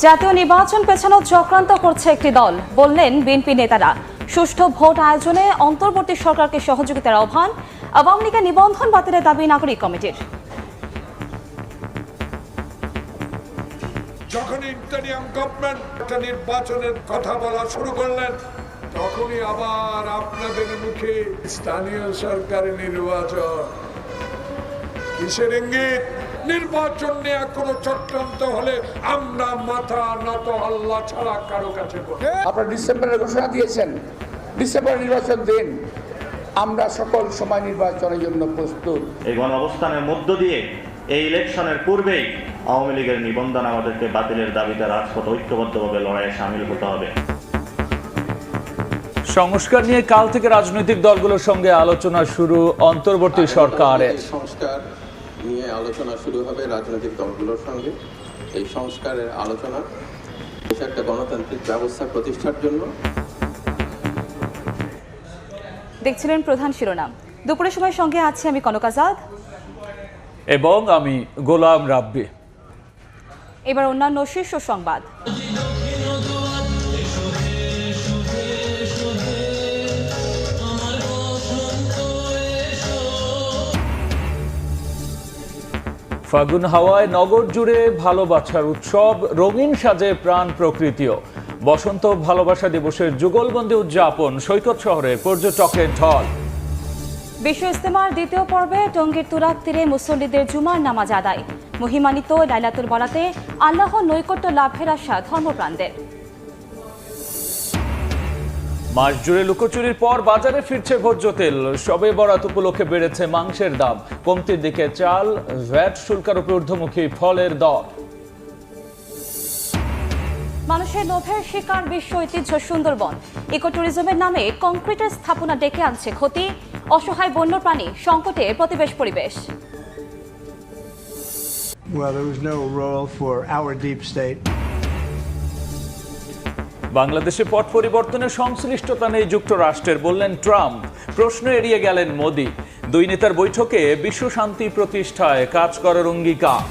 জাতীয় নির্বাচন পেছানো চক্রান্ত করছে একটি দল, বললেন বিএনপি নেতারা। সুষ্ঠু ভোট আয়োজনে অন্তর্বর্তী সরকারকে সহযোগিতার আহ্বান। আওয়ামী লীগের নিবন্ধন বাতিলের দাবি নাগরিক কমিটির। যখন ইন্টারিয়াম গভর্নমেন্ট একটা নির্বাচনের কথা বলা শুরু করলেন, তখনই আবার আপনাদের মুখে স্থানীয় সরকারের নির্বাচন। কিসের ইঙ্গিত? নির্বাচন নিয়ে কোনো চক্রান্ত হলে আমরা মাথা নত আল্লাহ ছাড়া কারো কাছে। আপনারা ডিসেম্বরের ঘোষণা দিয়েছেন, ডিসেম্বর নির্বাচন দিন, আমরা সকল সময় নির্বাচনের জন্য প্রস্তুত। এই গণঅবস্থানের মধ্য দিয়ে এই ইলেকশনের পূর্বেই আওয়ামী লীগের নিবন্ধন আমাদেরকে বাতিলের দাবিতে রাজপথ ঐক্যবদ্ধভাবে লড়াইয়ে সামিল হতে হবে। সংস্কার নিয়ে কাল থেকে রাজনৈতিক দলগুলোর সঙ্গে আলোচনা শুরু অন্তর্বর্তী সরকারের। সংস্কার নিয়ে আলোচনা শুরু হবে রাজনৈতিক দলগুলোর সঙ্গে। এই সংস্কারের আলোচনা দেশে একটা গণতান্ত্রিক ব্যবস্থা প্রতিষ্ঠার জন্য। দেখছিলেন প্রধান শিরোনাম। দুপুরের সময় সঙ্গে আছি আমি কনক আজাদ এবং আমি গোলাম রাব্বি। এবার অন্যান্য শীর্ষ সংবাদ। ফাগুন হাওয়ায় নগর জুড়ে ভালোবাসার উৎসব, রঙিন সাজে প্রাণ প্রকৃতিও। বসন্ত ভালোবাসা দিবসের যুগলবন্দি উদযাপন, সৈকত শহরে পর্যটকের ঢল। বিশ্ব ইজতেমার দ্বিতীয় পর্বে টঙ্গীর তুরাগ তীরে মুসল্লিদের জুমার নামাজ আদায়। মহিমান্বিত লাইলাতুল বরাতে আল্লাহর নৈকট্য লাভের আশা ধর্মপ্রাণদের। মাস জুড়ে লুকোচুরির পর বাজারে ফিরছে ভোজ্য তেল। সবে বরাত উপলক্ষে বেড়েছে মাংসের দাম, কমতির দিকে চাল, ভ্যাট শুল্কারোপে ঊর্ধ্বমুখী ফলের দর। মানুষের লোভের শিকার বিশ্ব ঐতিহ্য সুন্দরবন। ইকো ট্যুরিজমের নামে কংক্রিটের স্থাপনা ডেকে আনছে ক্ষতি। অসহায় বন্যপ্রাণী সংকটে প্রতিবেশ পরিবেশ। Well, there was no role for our deep state. বাংলাদেশে পট পরিবর্তনের সংশ্লিষ্টতা নেই যুক্তরাষ্ট্রের, বললেন ট্রাম্প। প্রশ্ন এড়িয়ে গেলেন মোদি। দুই নেতার বৈঠকে বিশ্ব শান্তি প্রতিষ্ঠায় কাজ করার অঙ্গীকার।